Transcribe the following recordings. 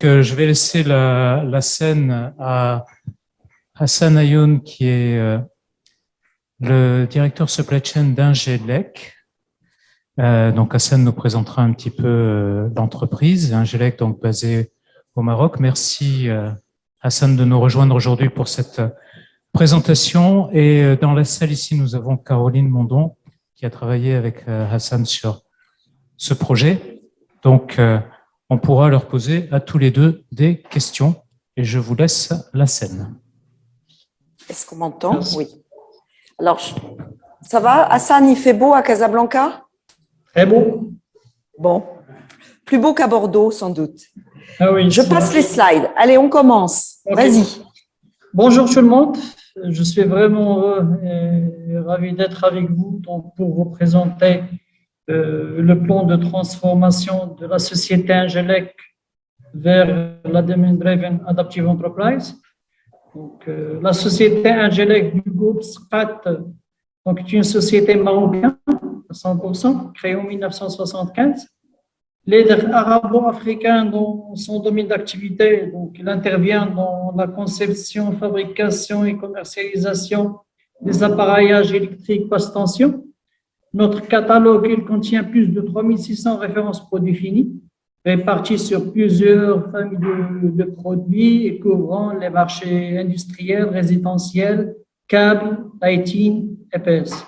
Je vais laisser la scène à Hassan Ayoun, qui est le directeur supply chain d'Ingelec. Donc Hassan nous présentera un petit peu l'entreprise. Ingelec, donc basée au Maroc. Merci Hassan de nous rejoindre aujourd'hui pour cette présentation. Et dans la salle ici, nous avons Caroline Mondon, qui a travaillé avec Hassan sur ce projet. Donc, on pourra leur poser à tous les deux des questions et je vous laisse la scène. Est-ce qu'on m'entend? Oui. Alors, ça va? Hassan, il fait beau à Casablanca? Très beau. Bon, plus beau qu'à Bordeaux, sans doute. Ah oui, je passe les slides. Allez, on commence. Okay. Vas-y. Bonjour tout le monde. Je suis vraiment heureux et ravi d'être avec vous donc, pour vous présenter le plan de transformation de la société Ingelec vers la Demand-Driven Adaptive Enterprise. Donc, la société Ingelec du groupe SPAT donc, est une société marocaine à 100%, créée en 1975. Leader arabo-africain dans son domaine d'activité, donc il intervient dans la conception, fabrication et commercialisation des appareillages électriques basse tension. Notre catalogue, il contient plus de 3600 références produits finis, réparties sur plusieurs familles de produits et couvrant les marchés industriels, résidentiels, câbles, lighting, EPS.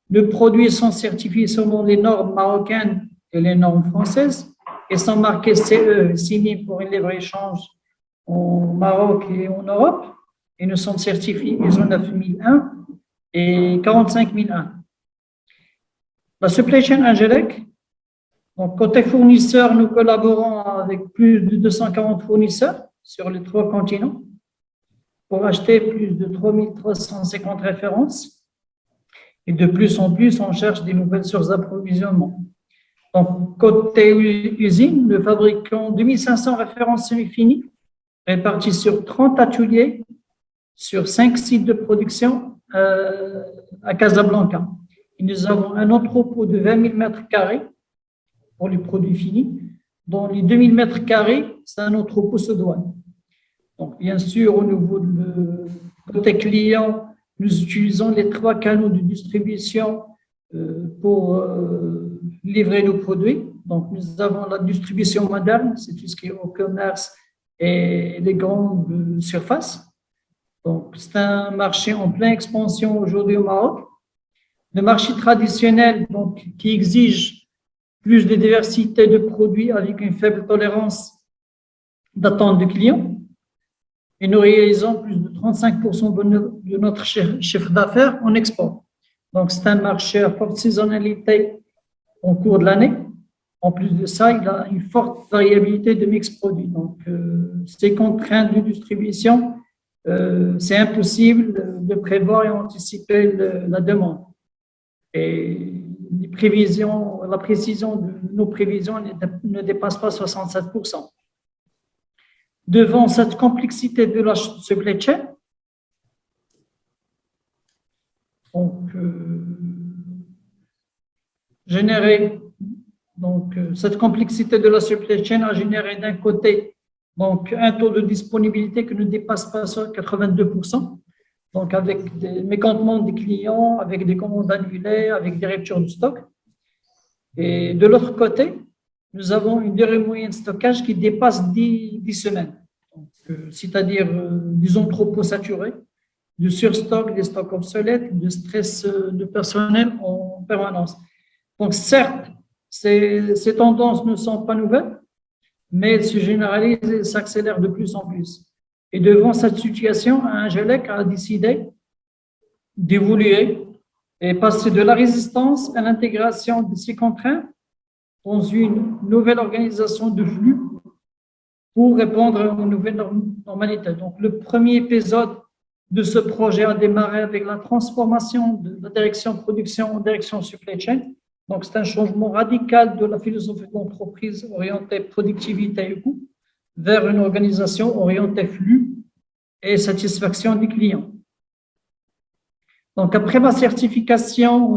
Les produits sont certifiés selon les normes marocaines et les normes françaises et sont marqués CE, signés pour un libre-échange au Maroc et en Europe. Et nous sommes certifiés ISO 9001 et 45001. La supply chain Ingelec, donc côté fournisseurs, nous collaborons avec plus de 240 fournisseurs sur les 3 continents pour acheter plus de 3350 références. Et de plus en plus, on cherche des nouvelles sources d'approvisionnement. Donc, côté usine, nous fabriquons 2500 références semi-finies réparties sur 30 ateliers, sur 5 sites de production à Casablanca. Et nous avons un entrepôt de 20 000 m² pour les produits finis. Dans les 2000 m², c'est un entrepôt sous douane. Donc, bien sûr, au niveau de côté client, nous utilisons les 3 canaux de distribution pour livrer nos produits. Donc, nous avons la distribution moderne, c'est tout ce qui est au commerce et les grandes surfaces. Donc, c'est un marché en pleine expansion aujourd'hui au Maroc. Le marché traditionnel, donc, qui exige plus de diversité de produits avec une faible tolérance d'attente de clients. Et nous réalisons plus de 35% de notre chiffre d'affaires en export. Donc, c'est un marché à forte saisonnalité au cours de l'année. En plus de ça, il a une forte variabilité de mix produits. Donc, ces contraintes de distribution, c'est impossible de prévoir et anticiper la demande. Et les prévisions, la précision de nos prévisions ne dépasse pas 67%. Devant cette complexité de la supply chain, donc, cette complexité de la supply chain a généré d'un côté donc, un taux de disponibilité qui ne dépasse pas 82%, donc avec des mécontentements des clients, avec des commandes annulées, avec des ruptures de stock. Et de l'autre côté, nous avons une durée moyenne de stockage qui dépasse 10 semaines, c'est-à-dire des entrepôts saturés, du surstock, des stocks obsolètes, du stress de personnel en permanence. Donc, certes, ces tendances ne sont pas nouvelles, mais elles se généralisent et s'accélèrent de plus en plus. Et devant cette situation, Ingelec a décidé d'évoluer et passer de la résistance à l'intégration de ces contraintes dans une nouvelle organisation de flux pour répondre aux nouvelles normalités. Donc, le premier épisode de ce projet a démarré avec la transformation de la direction production en direction supply chain. Donc, c'est un changement radical de la philosophie de l'entreprise orientée productivité et coût vers une organisation orientée flux et satisfaction des clients. Donc, après ma certification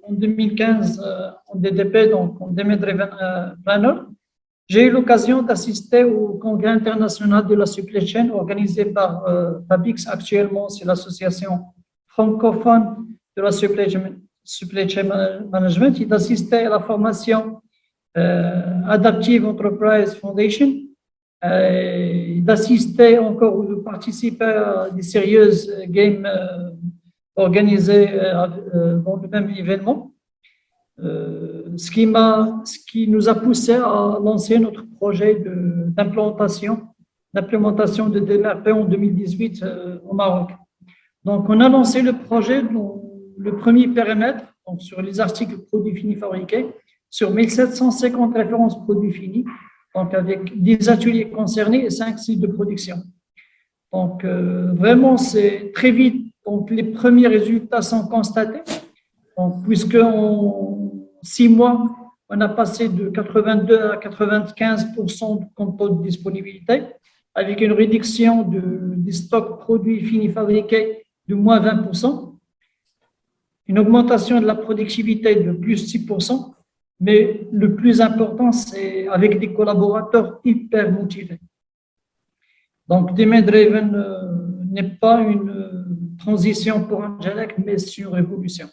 en 2015 en DDP, donc en Demand Driven Planner, J'ai eu l'occasion d'assister au congrès international de la supply chain organisé par FABIX. Actuellement, c'est l'association francophone de la supply chain management, et d'assister à la formation Adaptive Enterprise Foundation, d'assister encore ou de participer à des sérieuses games organisées dans le même événement. Ce qui nous a poussé à lancer notre projet d'implémentation de DMRP en 2018 au Maroc. Donc, on a lancé le projet dans le premier périmètre, donc sur les articles produits finis fabriqués, sur 1750 références produits finis, donc avec 10 ateliers concernés et 5 sites de production. Donc, vraiment, c'est très vite. Donc, les premiers résultats sont constatés. Donc, puisque en 6 mois, on a passé de 82 à 95% de taux de disponibilité, avec une réduction des stocks produits finis fabriqués de moins 20%, une augmentation de la productivité de plus 6%, mais le plus important, c'est avec des collaborateurs hyper motivés. Donc, Demand Driven n'est pas une transition pour Angelec, mais c'est une révolution.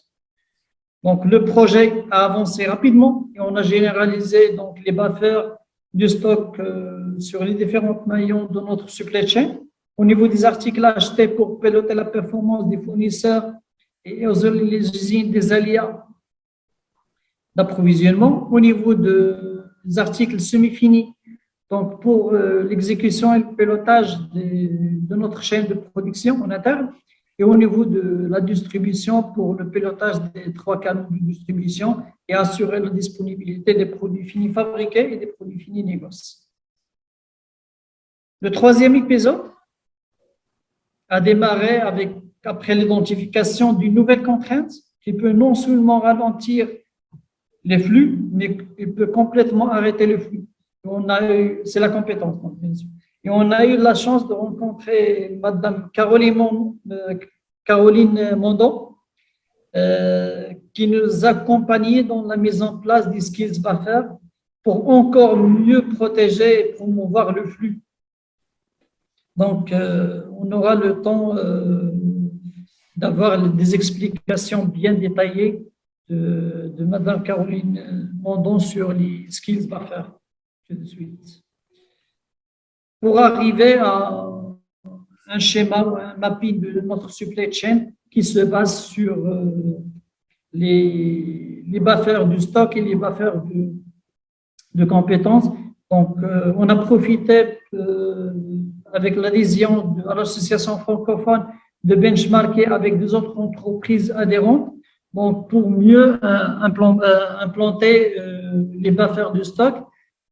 Donc, le projet a avancé rapidement et on a généralisé donc, les buffers du stock sur les différents maillons de notre supply chain. Au niveau des articles achetés pour piloter la performance des fournisseurs et les usines des aléas d'approvisionnement. Au niveau des articles semi-finis, donc pour l'exécution et le pilotage de notre chaîne de production en interne, et au niveau de la distribution pour le pilotage des 3 canaux de distribution et assurer la disponibilité des produits finis fabriqués et des produits finis négociés. Le troisième épisode a démarré après l'identification d'une nouvelle contrainte qui peut non seulement ralentir les flux, mais il peut complètement arrêter le flux. C'est la compétence, bien sûr. Et on a eu la chance de rencontrer Madame Caroline Mondon, qui nous accompagnait dans la mise en place des skills buffer pour encore mieux protéger et promouvoir le flux. Donc, on aura le temps d'avoir des explications bien détaillées de Madame Caroline Mondon sur les skills buffer. Tout de suite. Pour arriver à un schéma ou un mapping de notre supply chain qui se base sur les buffers du stock et les buffers de compétences. Donc, on a profité avec l'adhésion à l'association francophone de benchmarker avec des autres entreprises adhérentes, donc pour mieux implanter les buffers du stock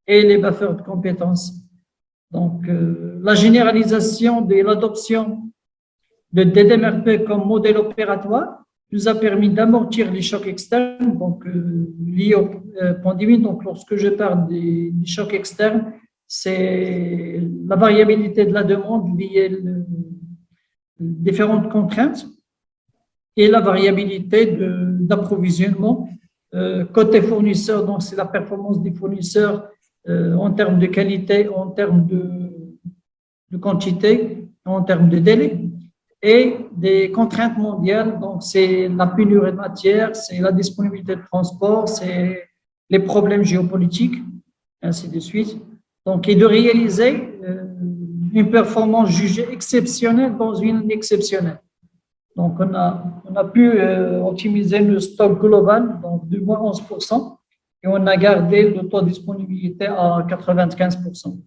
et les buffers de compétences. Donc, la généralisation de l'adoption de DDMRP comme modèle opératoire nous a permis d'amortir les chocs externes, donc liés aux pandémies. Donc, lorsque je parle des chocs externes, c'est la variabilité de la demande liée aux différentes contraintes et la variabilité d'approvisionnement. Côté fournisseur, donc c'est la performance des fournisseurs en termes de qualité, en termes de quantité, en termes de délai, et des contraintes mondiales. Donc, c'est la pénurie de matière, c'est la disponibilité de transport, c'est les problèmes géopolitiques, ainsi de suite. Donc, et de réaliser une performance jugée exceptionnelle dans une année exceptionnelle. Donc, on a pu optimiser le stock global, donc de moins 11%, et on a gardé le taux de disponibilité à 95%.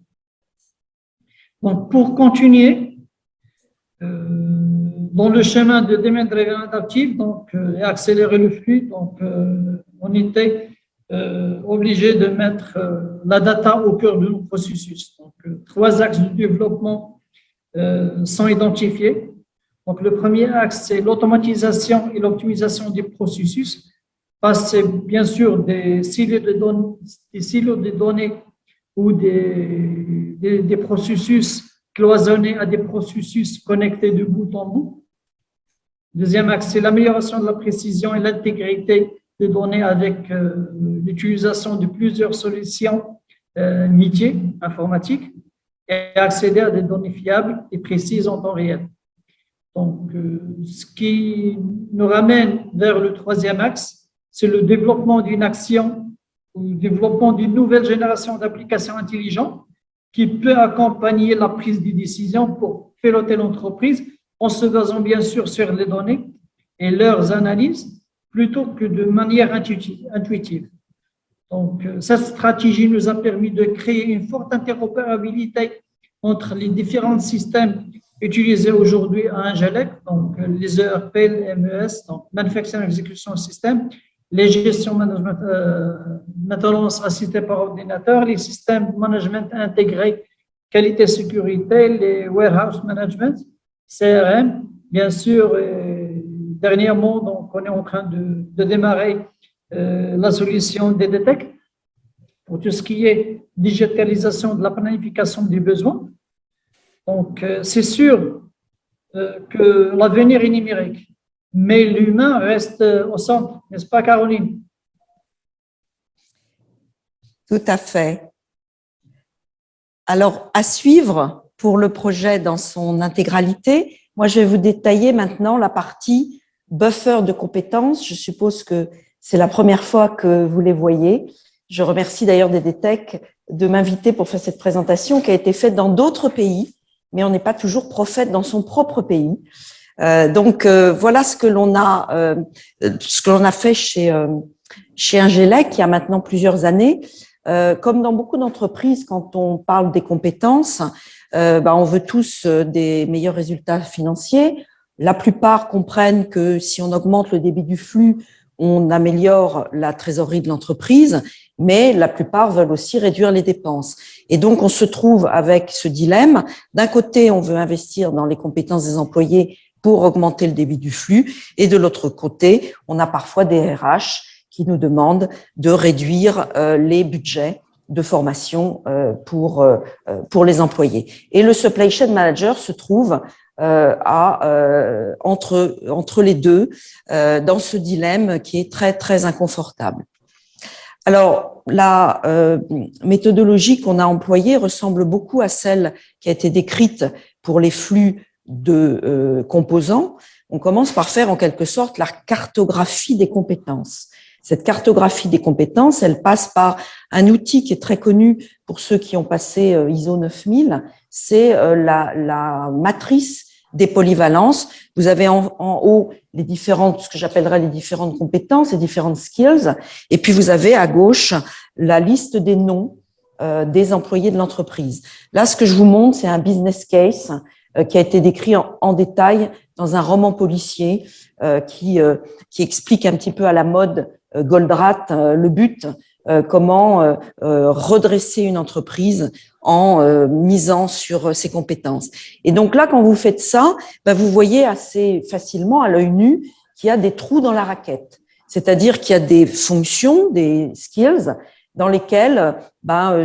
Donc, pour continuer dans le chemin de Demand Driven Adaptive, donc, et accélérer le flux, donc, on était obligé de mettre la data au cœur de nos processus. Donc, 3 axes de développement sont identifiés. Donc, le premier axe, c'est l'automatisation et l'optimisation des processus. Passer, bien sûr, des silos de données ou des processus cloisonnés à des processus connectés de bout en bout. Deuxième axe, c'est l'amélioration de la précision et l'intégrité des données avec l'utilisation de plusieurs solutions métiers informatiques et accéder à des données fiables et précises en temps réel. Donc, ce qui nous ramène vers le troisième axe, c'est le développement d'une action ou le développement d'une nouvelle génération d'applications intelligentes qui peut accompagner la prise de décision pour piloter l'entreprise en se basant bien sûr sur les données et leurs analyses plutôt que de manière intuitive. Donc, cette stratégie nous a permis de créer une forte interopérabilité entre les différents systèmes utilisés aujourd'hui à Ingelec, donc les ERP, les MES, donc Manufacturing Execution System, les gestions management, maintenance assistée par ordinateur, les systèmes de management intégrés, qualité sécurité, les warehouse management, CRM, bien sûr. Dernièrement, donc, on est en train de démarrer la solution DDTech pour tout ce qui est digitalisation de la planification des besoins. Donc, c'est sûr que l'avenir est numérique, mais l'humain reste au centre, n'est-ce pas, Caroline? Tout à fait. Alors, à suivre pour le projet dans son intégralité, moi, je vais vous détailler maintenant la partie buffer de compétences. Je suppose que c'est la première fois que vous les voyez. Je remercie d'ailleurs DDTech de m'inviter pour faire cette présentation qui a été faite dans d'autres pays, mais on n'est pas toujours prophète dans son propre pays. Donc, voilà ce que l'on a fait chez Ingelec il y a maintenant plusieurs années. Comme dans beaucoup d'entreprises, quand on parle des compétences, on veut tous des meilleurs résultats financiers. La plupart comprennent que si on augmente le débit du flux, on améliore la trésorerie de l'entreprise, mais la plupart veulent aussi réduire les dépenses. Et donc, on se trouve avec ce dilemme. D'un côté, on veut investir dans les compétences des employés pour augmenter le débit du flux, et de l'autre côté, on a parfois des RH qui nous demandent de réduire les budgets de formation pour les employés. Et le supply chain manager se trouve entre les deux dans ce dilemme qui est très très inconfortable. Alors la méthodologie qu'on a employée ressemble beaucoup à celle qui a été décrite pour les flux de composants. On commence par faire en quelque sorte la cartographie des compétences. Cette cartographie des compétences, elle passe par un outil qui est très connu pour ceux qui ont passé ISO 9000, c'est la matrice des polyvalences. Vous avez en haut ce que j'appellerais les différentes compétences, les différentes skills, et puis vous avez à gauche la liste des noms des employés de l'entreprise. Là, ce que je vous montre, c'est un business case qui a été décrit en détail dans un roman policier qui explique un petit peu à la mode Goldratt le but, comment redresser une entreprise en misant sur ses compétences. Et donc là, quand vous faites ça, vous voyez assez facilement à l'œil nu qu'il y a des trous dans la raquette. C'est-à-dire qu'il y a des fonctions, des skills, dans lesquelles,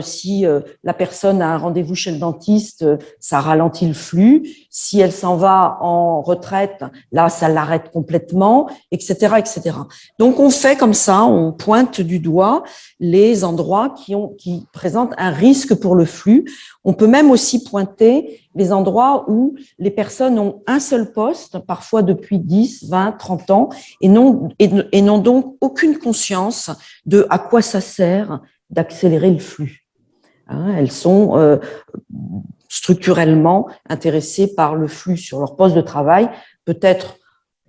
si la personne a un rendez-vous chez le dentiste, ça ralentit le flux. Si elle s'en va en retraite, là, ça l'arrête complètement, etc., etc. Donc, on fait comme ça, on pointe du doigt les endroits qui présentent un risque pour le flux. On peut même aussi pointer les endroits où les personnes ont un seul poste, parfois depuis 10, 20, 30 ans, et n'ont donc aucune conscience de à quoi ça sert d'accélérer le flux. Elles sont structurellement intéressées par le flux sur leur poste de travail, peut-être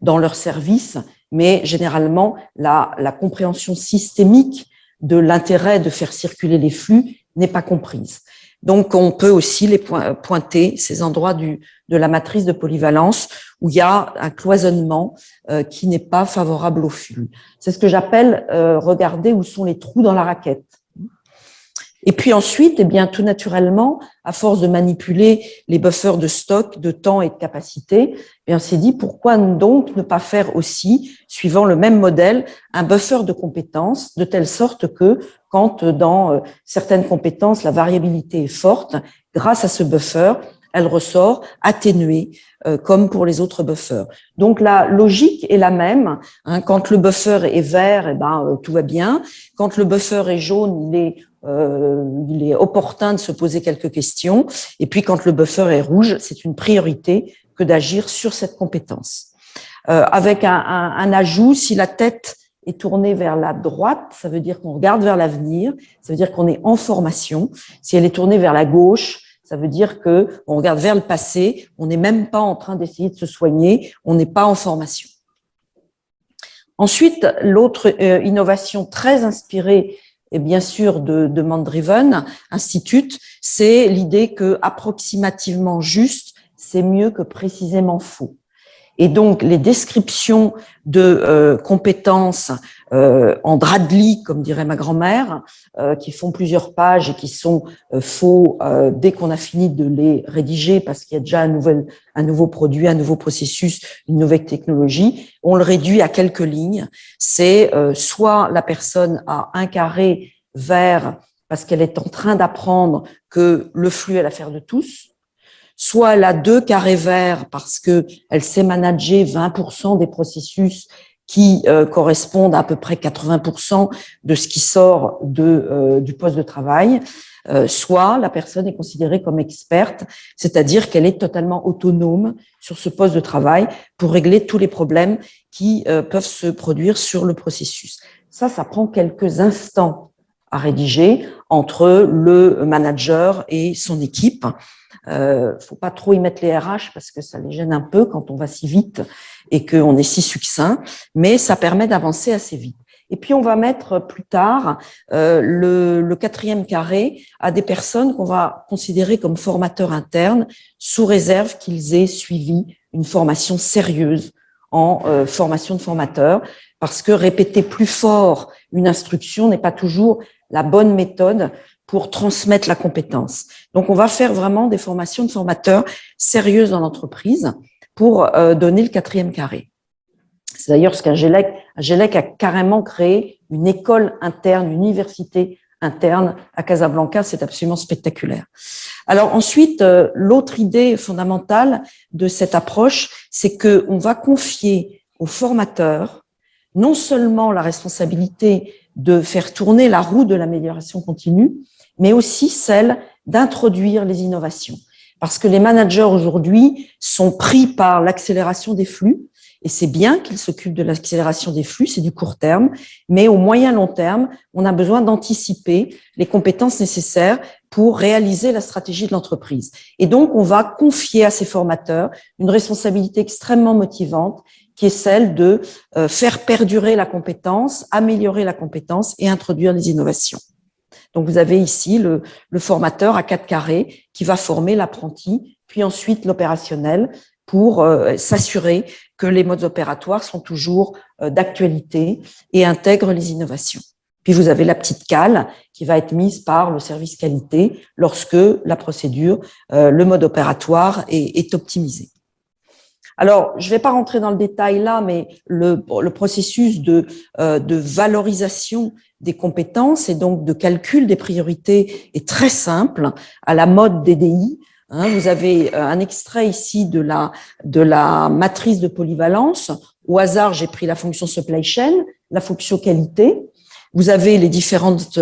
dans leur service, mais généralement la compréhension systémique de l'intérêt de faire circuler les flux n'est pas comprise. Donc, on peut aussi les pointer, ces endroits de la matrice de polyvalence où il y a un cloisonnement qui n'est pas favorable au flux. C'est ce que j'appelle regarder où sont les trous dans la raquette. Et puis ensuite, tout naturellement, à force de manipuler les buffers de stock, de temps et de capacité, on s'est dit pourquoi donc ne pas faire aussi, suivant le même modèle, un buffer de compétences, de telle sorte que quand dans certaines compétences, la variabilité est forte, grâce à ce buffer, elle ressort atténuée, comme pour les autres buffers. Donc la logique est la même. Quand le buffer est vert, tout va bien. Quand le buffer est jaune, il est il est opportun de se poser quelques questions. Et puis, quand le buffer est rouge, c'est une priorité que d'agir sur cette compétence. Avec un ajout, si la tête est tournée vers la droite, ça veut dire qu'on regarde vers l'avenir, ça veut dire qu'on est en formation. Si elle est tournée vers la gauche, ça veut dire que on regarde vers le passé, on n'est même pas en train d'essayer de se soigner, on n'est pas en formation. Ensuite, l'autre innovation très inspirée, et bien sûr de Mandriven Institute, c'est l'idée que approximativement juste, c'est mieux que précisément faux. Et donc, les descriptions de compétences en drap de lit, comme dirait ma grand-mère, qui font plusieurs pages et qui sont faux dès qu'on a fini de les rédiger parce qu'il y a déjà un nouveau produit, un nouveau processus, une nouvelle technologie, on le réduit à quelques lignes. C'est soit la personne a un carré vert parce qu'elle est en train d'apprendre que le flux est l'affaire de tous, soit elle a 2 carrés verts parce que elle sait manager 20% des processus qui correspondent à peu près 80% de ce qui sort du poste de travail, soit la personne est considérée comme experte, c'est-à-dire qu'elle est totalement autonome sur ce poste de travail pour régler tous les problèmes qui peuvent se produire sur le processus. Ça prend quelques instants à rédiger entre le manager et son équipe. Faut pas trop y mettre les RH parce que ça les gêne un peu quand on va si vite et qu'on est si succinct, mais ça permet d'avancer assez vite. Et puis, on va mettre plus tard le 4e carré à des personnes qu'on va considérer comme formateurs internes sous réserve qu'ils aient suivi une formation sérieuse en formation de formateur, parce que répéter plus fort une instruction n'est pas toujours la bonne méthode pour transmettre la compétence. Donc, on va faire vraiment des formations de formateurs sérieuses dans l'entreprise pour donner le 4e carré. C'est d'ailleurs ce qu'Angelec a carrément créé une école interne, une université interne à Casablanca. C'est absolument spectaculaire. Alors ensuite, l'autre idée fondamentale de cette approche, c'est que on va confier aux formateurs non seulement la responsabilité de faire tourner la roue de l'amélioration continue, mais aussi celle d'introduire les innovations. Parce que les managers aujourd'hui sont pris par l'accélération des flux, et c'est bien qu'ils s'occupent de l'accélération des flux, c'est du court terme, mais au moyen long terme, on a besoin d'anticiper les compétences nécessaires pour réaliser la stratégie de l'entreprise. Et donc, on va confier à ces formateurs une responsabilité extrêmement motivante, qui est celle de faire perdurer la compétence, améliorer la compétence et introduire les innovations. Donc, vous avez ici le formateur à 4 carrés qui va former l'apprenti, puis ensuite l'opérationnel pour s'assurer que les modes opératoires sont toujours d'actualité et intègrent les innovations. Puis, vous avez la petite cale qui va être mise par le service qualité lorsque la procédure, le mode opératoire est optimisé. Alors, je ne vais pas rentrer dans le détail là, mais le processus de valorisation des compétences et donc de calcul des priorités est très simple, à la mode DDI. Vous avez un extrait ici de la matrice de polyvalence. Au hasard, j'ai pris la fonction supply chain, la fonction qualité. Vous avez les différentes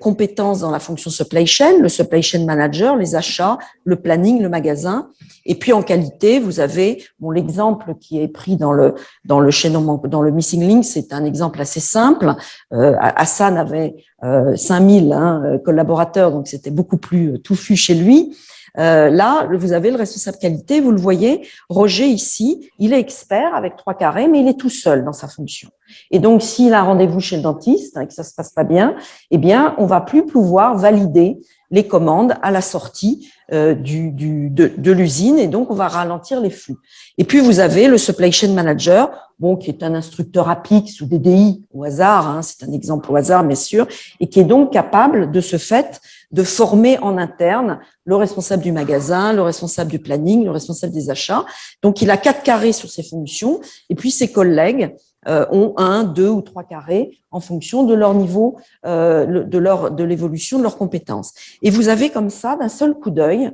compétences dans la fonction supply chain, le supply chain manager, les achats, le planning, le magasin. Et puis en qualité, vous avez l'exemple qui est pris dans le chaînon, dans le missing link, c'est un exemple assez simple. Hassan avait 5000 collaborateurs, donc c'était beaucoup plus touffu chez lui. Là, vous avez le responsable qualité, vous le voyez, Roger ici, il est expert avec 3 carrés, mais il est tout seul dans sa fonction. Et donc, s'il a un rendez-vous chez le dentiste et que ça se passe pas bien, eh bien, on va plus pouvoir valider les commandes à la sortie de l'usine, et donc on va ralentir les flux. Et puis vous avez le supply chain manager, qui est un instructeur APIX ou DDI au hasard, c'est un exemple au hasard bien sûr, et qui est donc capable de ce fait de former en interne le responsable du magasin, le responsable du planning, le responsable des achats. Donc il a 4 carrés sur ses fonctions, et puis ses collègues ont 1, 2 ou 3 carrés en fonction de leur niveau, de l'évolution de leurs compétences. Et vous avez comme ça, d'un seul coup d'œil,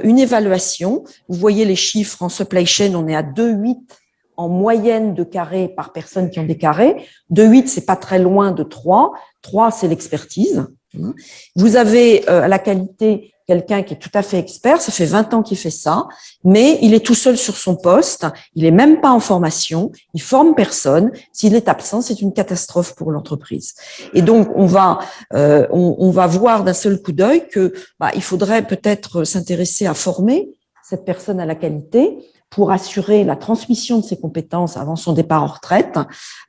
une évaluation. Vous voyez les chiffres en supply chain, on est à 2,8 en moyenne de carrés par personne qui ont des carrés. 2,8, c'est pas très loin de 3. 3, c'est l'expertise. Vous avez à la qualité quelqu'un qui est tout à fait expert, ça fait 20 ans qu'il fait ça, mais il est tout seul sur son poste, il est même pas en formation, il forme personne. S'il est absent, c'est une catastrophe pour l'entreprise. Et donc, on va voir d'un seul coup d'œil que il faudrait peut-être s'intéresser à former cette personne à la qualité pour assurer la transmission de ses compétences avant son départ en retraite.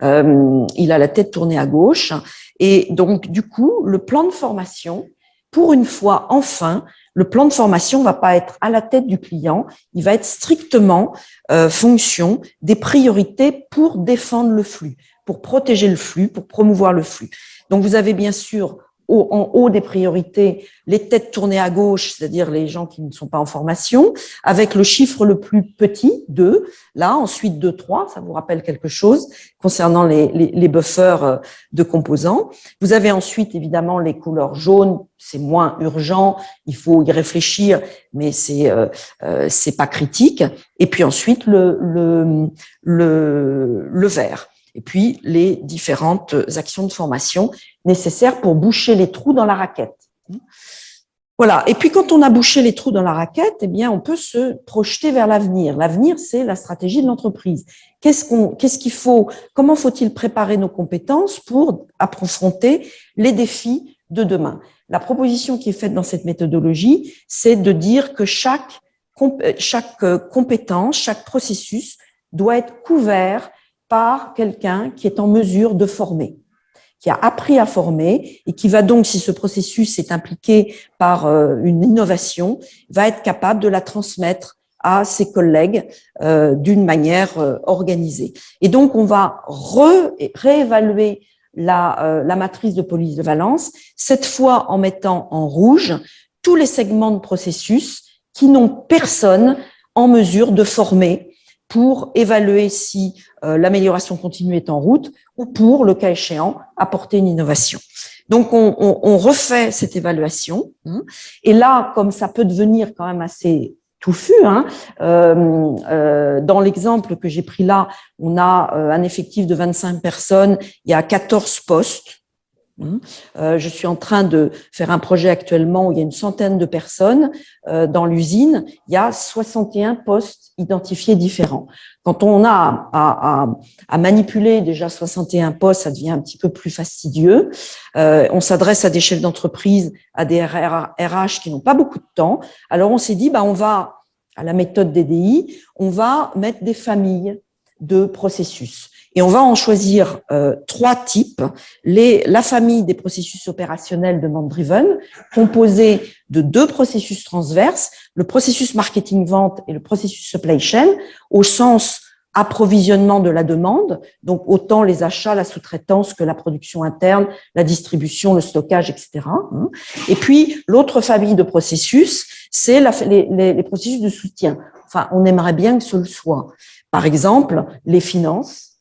Il a la tête tournée à gauche. Et donc, du coup, le plan de formation, pour une fois, enfin, le plan de formation va pas être à la tête du client, il va être strictement fonction des priorités pour défendre le flux, pour protéger le flux, pour promouvoir le flux. Donc, vous avez bien sûr en haut des priorités les têtes tournées à gauche, c'est-à-dire les gens qui ne sont pas en formation, avec le chiffre le plus petit, 2, là, ensuite 2, 3, ça vous rappelle quelque chose concernant les buffers de composants. Vous avez ensuite évidemment les couleurs jaunes, c'est moins urgent, il faut y réfléchir, mais c'est pas critique. Et puis ensuite le vert. Et puis les différentes actions de formation nécessaires pour boucher les trous dans la raquette. Voilà. Et puis quand on a bouché les trous dans la raquette, eh bien on peut se projeter vers l'avenir. L'avenir, c'est la stratégie de l'entreprise. Qu'est-ce qu'il faut, comment faut-il préparer nos compétences pour affronter les défis de demain? La proposition qui est faite dans cette méthodologie, c'est de dire que chaque compétence, chaque processus doit être couvert par quelqu'un qui est en mesure de former, qui a appris à former et qui va donc, si ce processus est impliqué par une innovation, va être capable de la transmettre à ses collègues d'une manière organisée. Et donc, on va réévaluer la matrice de police de Valence, cette fois en mettant en rouge tous les segments de processus qui n'ont personne en mesure de former pour évaluer si l'amélioration continue est en route ou pour, le cas échéant, apporter une innovation. Donc, on refait cette évaluation. Et là, comme ça peut devenir quand même assez touffu, dans l'exemple que j'ai pris là, on a un effectif de 25 personnes, il y a 14 postes. Je suis en train de faire un projet actuellement où il y a une centaine de personnes dans l'usine. Il y a 61 postes identifiés différents. Quand on a à manipuler déjà 61 postes, ça devient un petit peu plus fastidieux. On s'adresse à des chefs d'entreprise, à des RH qui n'ont pas beaucoup de temps. Alors on s'est dit, on va, à la méthode DDI, on va mettre des familles de processus. Et on va en choisir 3 types. La famille des processus opérationnels demand-driven, composée de 2 processus transverses, le processus marketing-vente et le processus supply chain, au sens approvisionnement de la demande, donc autant les achats, la sous-traitance que la production interne, la distribution, le stockage, etc. Et puis, l'autre famille de processus, c'est les processus de soutien. Enfin, on aimerait bien que ce le soit. Par exemple, les finances.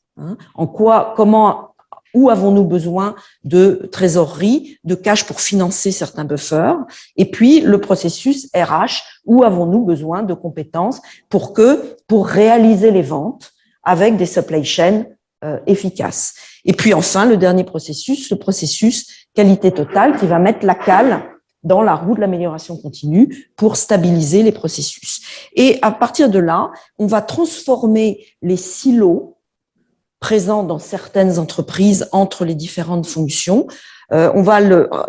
Où avons-nous besoin de trésorerie, de cash pour financer certains buffers? Et puis, le processus RH, où avons-nous besoin de compétences pour réaliser les ventes avec des supply chains efficaces? Et puis, enfin, le dernier processus, le processus qualité totale qui va mettre la cale dans la roue de l'amélioration continue pour stabiliser les processus. Et à partir de là, on va transformer les silos présents dans certaines entreprises entre les différentes fonctions. On va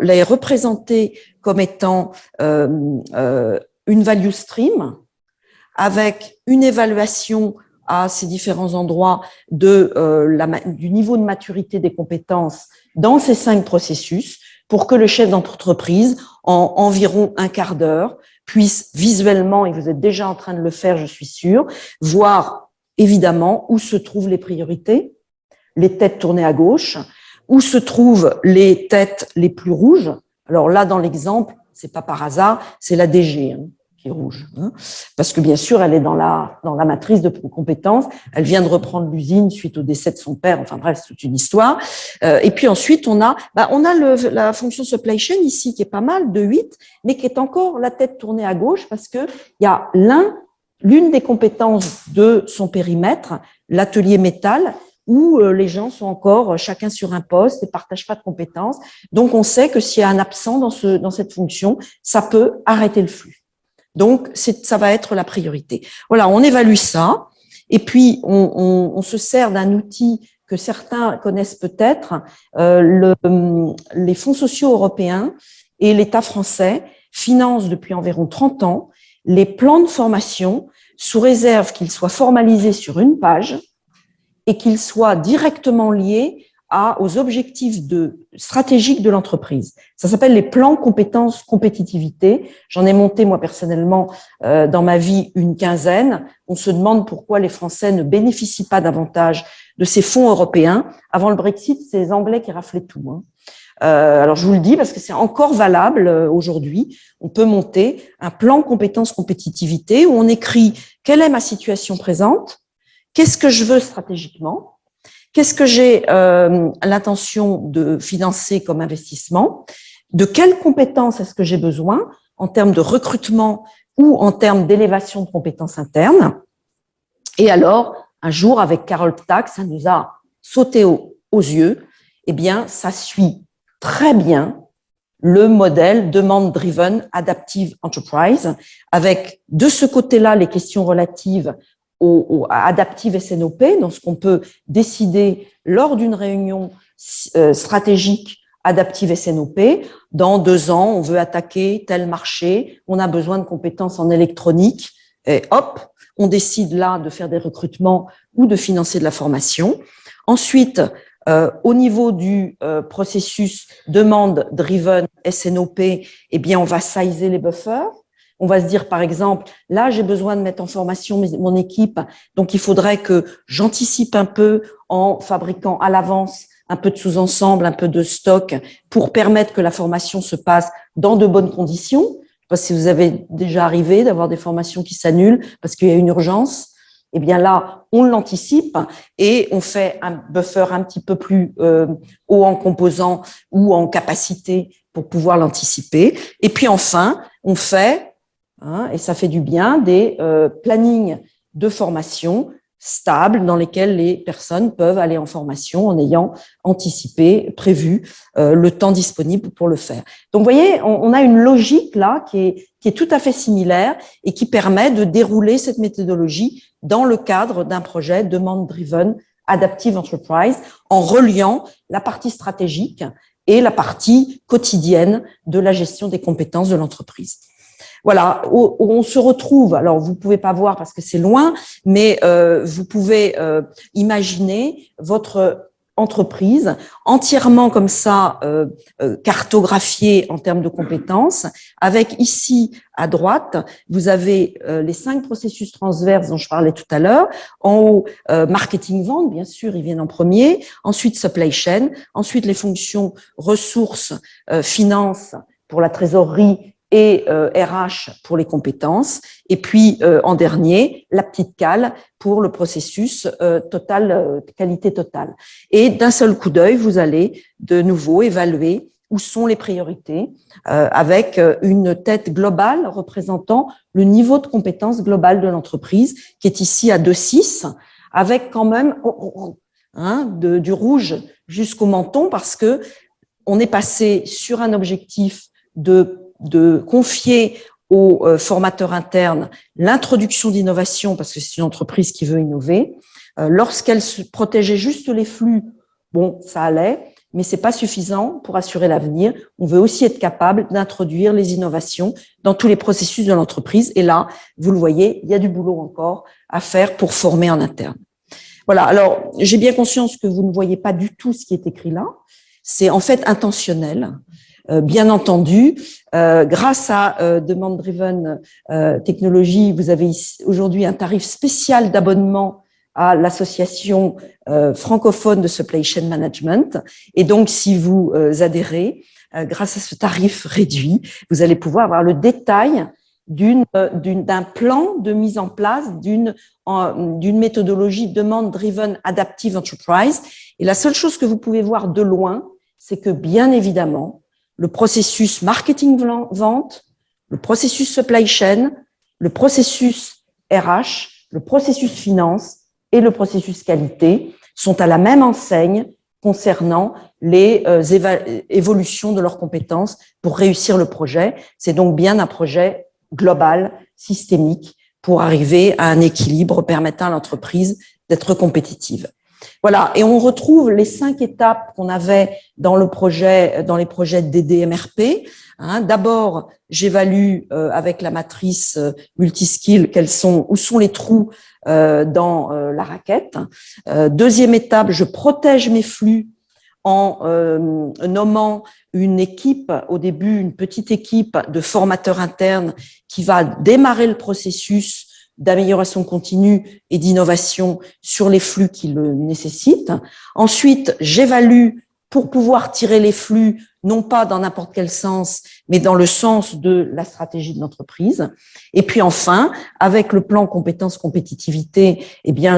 les représenter comme étant une value stream avec une évaluation à ces différents endroits du niveau de maturité des compétences dans ces 5 processus pour que le chef d'entreprise, en environ un quart d'heure, puisse visuellement, et vous êtes déjà en train de le faire, je suis sûre, voir évidemment où se trouvent les priorités, les têtes tournées à gauche, où se trouvent les têtes les plus rouges. Alors là, dans l'exemple, c'est pas par hasard, c'est la DG qui est rouge, parce que bien sûr, elle est dans la matrice de compétences. Elle vient de reprendre l'usine suite au décès de son père. Enfin bref, c'est toute une histoire. Et puis ensuite, on a la fonction supply chain ici qui est pas mal de 8, mais qui est encore la tête tournée à gauche parce que il y a l'une des compétences de son périmètre, l'atelier métal, où les gens sont encore chacun sur un poste et partagent pas de compétences. Donc, on sait que s'il y a un absent dans cette fonction, ça peut arrêter le flux. Donc, ça va être la priorité. Voilà, on évalue ça. Et puis, on se sert d'un outil que certains connaissent peut-être, les fonds sociaux européens et l'État français financent depuis environ 30 ans les plans de formation sous réserve qu'ils soient formalisés sur une page et qu'ils soient directement liés aux objectifs stratégiques de l'entreprise. Ça s'appelle les plans compétences compétitivité. J'en ai monté moi personnellement dans ma vie une quinzaine. On se demande pourquoi les Français ne bénéficient pas davantage de ces fonds européens. Avant le Brexit, c'est les Anglais qui raflaient tout. Alors je vous le dis parce que c'est encore valable aujourd'hui. On peut monter un plan compétences compétitivité où on écrit quelle est ma situation présente, qu'est-ce que je veux stratégiquement, qu'est-ce que j'ai l'intention de financer comme investissement, de quelles compétences est-ce que j'ai besoin en termes de recrutement ou en termes d'élévation de compétences internes. Et alors, un jour, avec Carol Ptak, ça nous a sauté aux yeux, eh bien, ça suit très bien le modèle Demand-Driven Adaptive Enterprise, avec de ce côté-là les questions relatives à Adaptive SNOP, dans ce qu'on peut décider lors d'une réunion stratégique Adaptive SNOP. Dans 2 ans, on veut attaquer tel marché, on a besoin de compétences en électronique, et hop, on décide là de faire des recrutements ou de financer de la formation. Ensuite, au niveau du processus demande-driven SNOP, eh bien, on va sizer les buffers. On va se dire, par exemple, là, j'ai besoin de mettre en formation mon équipe, donc il faudrait que j'anticipe un peu en fabriquant à l'avance un peu de sous-ensemble, un peu de stock pour permettre que la formation se passe dans de bonnes conditions. Je sais pas si vous avez déjà arrivé d'avoir des formations qui s'annulent parce qu'il y a une urgence. Eh bien là, on l'anticipe et on fait un buffer un petit peu plus haut en composants ou en capacité pour pouvoir l'anticiper. Et puis enfin, on fait, et ça fait du bien, des plannings de formation stables dans lesquels les personnes peuvent aller en formation en ayant anticipé, prévu le temps disponible pour le faire. Donc, vous voyez, on a une logique là qui est tout à fait similaire et qui permet de dérouler cette méthodologie dans le cadre d'un projet Demand-Driven Adaptive Enterprise en reliant la partie stratégique et la partie quotidienne de la gestion des compétences de l'entreprise. Voilà, on se retrouve, alors vous pouvez pas voir parce que c'est loin, mais vous pouvez imaginer votre entreprise entièrement comme ça cartographiée en termes de compétences, avec ici à droite, vous avez les 5 processus transverses dont je parlais tout à l'heure. En haut, marketing-vente, bien sûr, ils viennent en premier. Ensuite, supply chain. Ensuite, les fonctions ressources, finances pour la trésorerie et RH pour les compétences, et puis en dernier, la petite cale pour le processus qualité totale. Et d'un seul coup d'œil, vous allez de nouveau évaluer où sont les priorités avec une tête globale représentant le niveau de compétence globale de l'entreprise, qui est ici à 2,6, avec quand même du rouge jusqu'au menton, parce que on est passé sur un objectif de confier aux formateurs internes l'introduction d'innovation, parce que c'est une entreprise qui veut innover. Lorsqu'elle protégeait juste les flux, bon, ça allait, mais c'est pas suffisant pour assurer l'avenir. On veut aussi être capable d'introduire les innovations dans tous les processus de l'entreprise. Et là, vous le voyez, il y a du boulot encore à faire pour former en interne. Voilà. Alors, j'ai bien conscience que vous ne voyez pas du tout ce qui est écrit là. C'est en fait intentionnel. Bien entendu, grâce à Demand Driven Technology, vous avez aujourd'hui un tarif spécial d'abonnement à l'association francophone de Supply Chain Management. Et donc, si vous adhérez, grâce à ce tarif réduit, vous allez pouvoir avoir le détail d'un plan de mise en place d'une méthodologie Demand Driven Adaptive Enterprise. Et la seule chose que vous pouvez voir de loin, c'est que bien évidemment, le processus marketing-vente, le processus supply chain, le processus RH, le processus finance et le processus qualité sont à la même enseigne concernant les évolutions de leurs compétences pour réussir le projet. C'est donc bien un projet global, systémique, pour arriver à un équilibre permettant à l'entreprise d'être compétitive. Voilà, et on retrouve les 5 étapes qu'on avait dans le projet, dans les projets DDMRP. D'abord, j'évalue avec la matrice multiskill où sont les trous dans la raquette. Deuxième étape, je protège mes flux en nommant une équipe, au début une petite équipe de formateurs internes qui va démarrer le processus d'amélioration continue et d'innovation sur les flux qui le nécessitent. Ensuite, j'évalue pour pouvoir tirer les flux, non pas dans n'importe quel sens, mais dans le sens de la stratégie de l'entreprise. Et puis enfin, avec le plan compétences compétitivité, eh bien,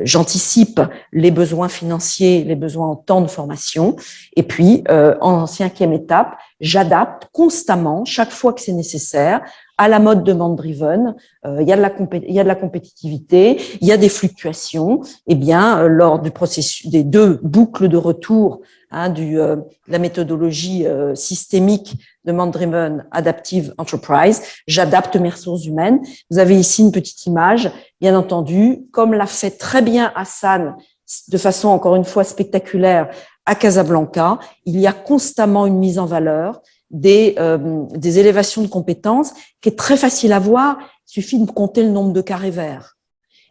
j'anticipe les besoins financiers, les besoins en temps de formation. Et puis, en 5e étape, j'adapte constamment, chaque fois que c'est nécessaire, à la mode demande-driven. Il y a de la compétitivité, il y a des fluctuations. Eh bien, lors du processus des 2 boucles de retour de la méthodologie systémique Demand-Driven Adaptive Enterprise, j'adapte mes ressources humaines. Vous avez ici une petite image, bien entendu, comme l'a fait très bien Hassan, de façon encore une fois spectaculaire, à Casablanca. Il y a constamment une mise en valeur des élévations de compétences qui est très facile à voir. Il suffit de compter le nombre de carrés verts.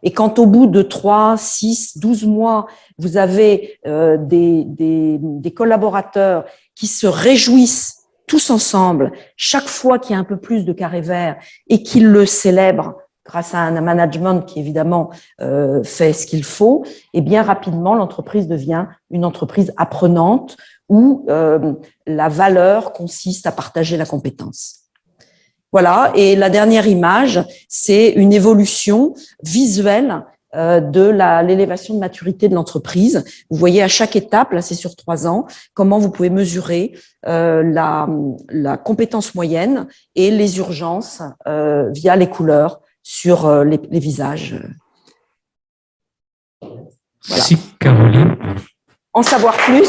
Et quand au bout de 3, 6, 12 mois, vous avez des collaborateurs qui se réjouissent tous ensemble chaque fois qu'il y a un peu plus de carrés verts et qu'ils le célèbrent grâce à un management qui évidemment fait ce qu'il faut, et bien rapidement l'entreprise devient une entreprise apprenante où la valeur consiste à partager la compétence. Voilà, et la dernière image, c'est une évolution visuelle de l'élévation de maturité de l'entreprise. Vous voyez à chaque étape, là c'est sur 3 ans, comment vous pouvez mesurer la compétence moyenne et les urgences via les couleurs sur les visages. Voilà. Merci Caroline. En savoir plus,